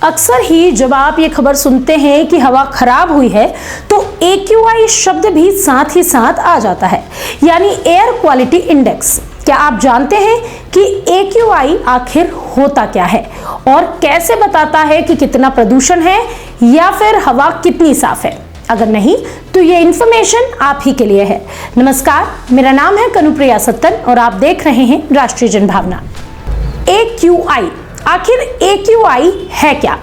अक्सर ही जब आप ये खबर सुनते हैं कि हवा खराब हुई है तो AQI शब्द भी साथ ही साथ आ जाता है, यानी एयर क्वालिटी इंडेक्स। क्या आप जानते हैं कि AQI आखिर होता क्या है और कैसे बताता है कि कितना प्रदूषण है या फिर हवा कितनी साफ है? अगर नहीं तो ये इंफॉर्मेशन आप ही के लिए है। नमस्कार, मेरा नाम है कनुप्रिया सत्तन और आप देख रहे हैं राष्ट्रीय जनभावना। AQI, आखिर AQI है क्या?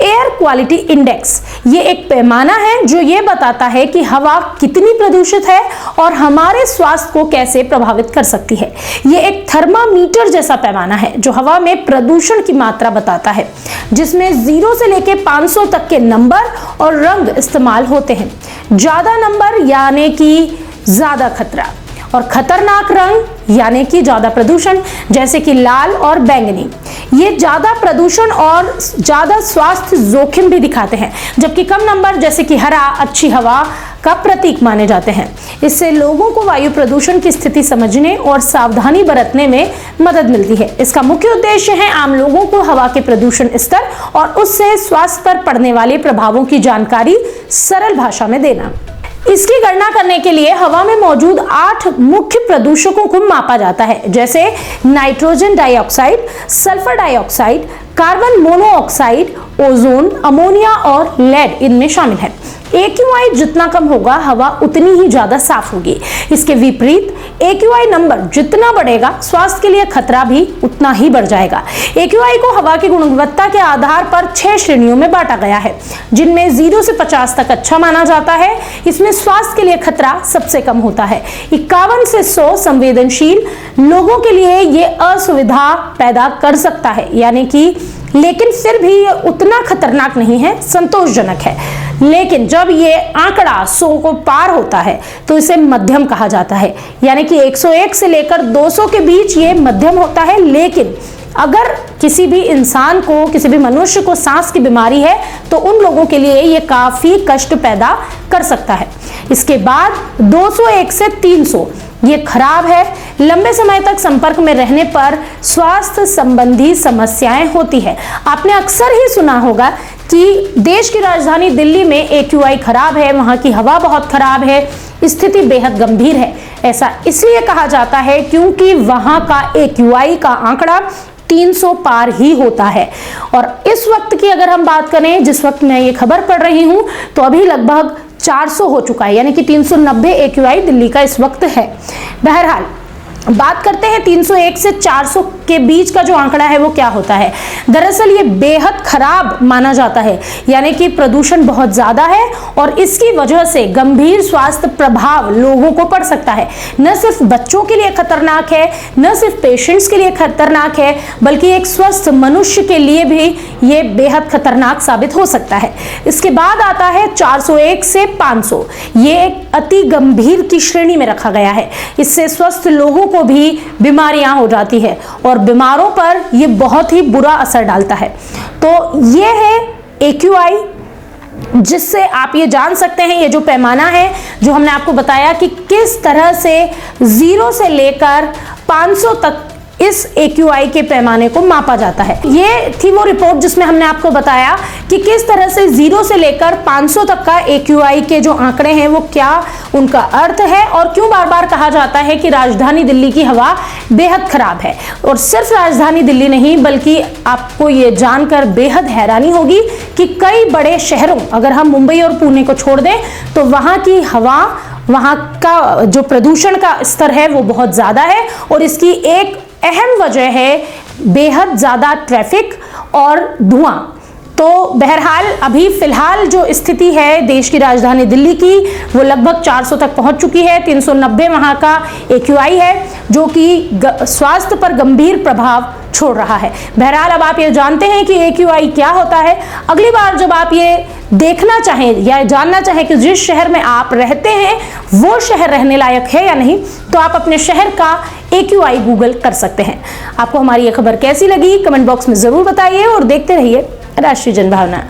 एयर क्वालिटी इंडेक्स ये एक पैमाना है जो ये बताता है कि हवा कितनी प्रदूषित है और हमारे स्वास्थ्य को कैसे प्रभावित कर सकती है। ये एक थर्मामीटर जैसा पैमाना है जो हवा में प्रदूषण की मात्रा बताता है, जिसमें 0 से लेके 500 तक के नंबर और रंग इस्तेमाल होते हैं। ज्यादा नंबर यानी कि ज्यादा खतरा और खतरनाक रंग यानी कि ज्यादा प्रदूषण, जैसे कि लाल और बैंगनी, ये ज्यादा प्रदूषण और ज्यादा स्वास्थ्य जोखिम भी दिखाते हैं, जबकि कम नंबर जैसे कि हरा अच्छी हवा का प्रतीक माने जाते हैं। इससे लोगों को वायु प्रदूषण की स्थिति समझने और सावधानी बरतने में मदद मिलती है। इसका मुख्य उद्देश्य है आम लोगों को हवा के प्रदूषण स्तर और उससे स्वास्थ्य पर पड़ने वाले प्रभावों की जानकारी सरल भाषा में देना। इसकी गणना करने के लिए हवा में मौजूद 8 मुख्य प्रदूषकों को मापा जाता है, जैसे nitrogen dioxide, sulphur dioxide, carbon monoxide, ozone, ammonia और लेड इनमें शामिल है। AQI जितना कम होगा हवा उतनी ही ज्यादा साफ होगी। इसके विपरीत AQI नंबर जितना बढ़ेगा स्वास्थ्य के लिए खतरा भी उतना ही बढ़ जाएगा। AQI को हवा की गुणवत्ता के आधार पर 6 श्रेणियों में बांटा गया है, जिनमें 0 से 50 तक अच्छा माना जाता है। इसमें स्वास्थ्य के लिए खतरा सबसे कम होता है। 51 से 100 संवेदनशील लोगों के लिए ये असुविधा पैदा कर सकता है, यानी कि लेकिन फिर भी ये उतना खतरनाक नहीं है, संतोषजनक है। लेकिन जब ये आंकड़ा 100 को पार होता है तो इसे मध्यम कहा जाता है, यानी कि 101 से लेकर 200 के बीच ये मध्यम होता है। लेकिन अगर किसी भी इंसान को, किसी भी मनुष्य को सांस की बीमारी है तो उन लोगों के लिए ये काफी कष्ट पैदा कर सकता है। इसके बाद 201 से 300 ये खराब है। लंबे समय तक संपर्क में रहने पर स्वास्थ्य संबंधी समस्याएं होती है। आपने अक्सर ही सुना होगा कि देश की राजधानी दिल्ली में AQI खराब है, वहां की हवा बहुत खराब है, स्थिति बेहद गंभीर है। ऐसा इसलिए कहा जाता है क्योंकि वहां का AQI का आंकड़ा 300 पार ही होता है। और इस वक्त की अगर हम बात करें, जिस वक्त मैं ये खबर पढ़ रही हूं, तो अभी लगभग 400 हो चुका है, यानी कि 390 AQI दिल्ली का इस वक्त है। बहरहाल बात करते हैं 301 से 400 के बीच का जो आंकड़ा है वो क्या होता है। दरअसल ये बेहद खराब माना जाता है, यानी कि प्रदूषण बहुत ज्यादा है और इसकी वजह से गंभीर स्वास्थ्य प्रभाव लोगों को पड़ सकता है। न सिर्फ बच्चों के लिए खतरनाक है, न सिर्फ पेशेंट्स के लिए खतरनाक है, बल्कि एक स्वस्थ मनुष्य के लिए भी ये बेहद खतरनाक साबित हो सकता है। इसके बाद आता है 401 से 500, ये एक अति गंभीर की श्रेणी में रखा गया है। इससे स्वस्थ लोगों को भी बीमारियां हो जाती है और बीमारों पर यह बहुत ही बुरा असर डालता है। तो ये है AQI, जिससे आप ये जान सकते हैं, ये जो पैमाना है जो हमने आपको बताया कि किस तरह से 0 से लेकर 500 तक इस AQI के पैमाने को मापा जाता है। ये थी वो रिपोर्ट जिसमें हमने आपको बताया कि किस तरह से 0 से लेकर 500 तक का AQI के जो आंकड़े हैं वो क्या उनका अर्थ है और क्यों बार बार कहा जाता है कि राजधानी दिल्ली की हवा बेहद खराब है। और सिर्फ राजधानी दिल्ली नहीं, बल्कि आपको ये जानकर बेहद हैरानी होगी कि कई बड़े शहरों, अगर हम मुंबई और पुणे को छोड़ दें, तो वहां की हवा, वहां का जो प्रदूषण का स्तर है वो बहुत ज्यादा है। और इसकी एक अहम वजह है बेहद ज्यादा ट्रैफिक और धुआं। तो बहरहाल अभी फिलहाल जो स्थिति है देश की राजधानी दिल्ली की, वो लगभग 400 तक पहुंच चुकी है। 390 वहां का AQI है, जो कि स्वास्थ्य पर गंभीर प्रभाव छोड़ रहा है। बहरहाल अब आप ये जानते हैं कि AQI क्या होता है। अगली बार जब आप ये देखना चाहें या जानना चाहें कि जिस शहर में आप रहते हैं वो शहर रहने लायक है या नहीं, तो आप अपने शहर का AQI गूगल कर सकते हैं। आपको हमारी ये खबर कैसी लगी कमेंट बॉक्स में जरूर बताइए और देखते रहिए राष्ट्रीय जनभावना।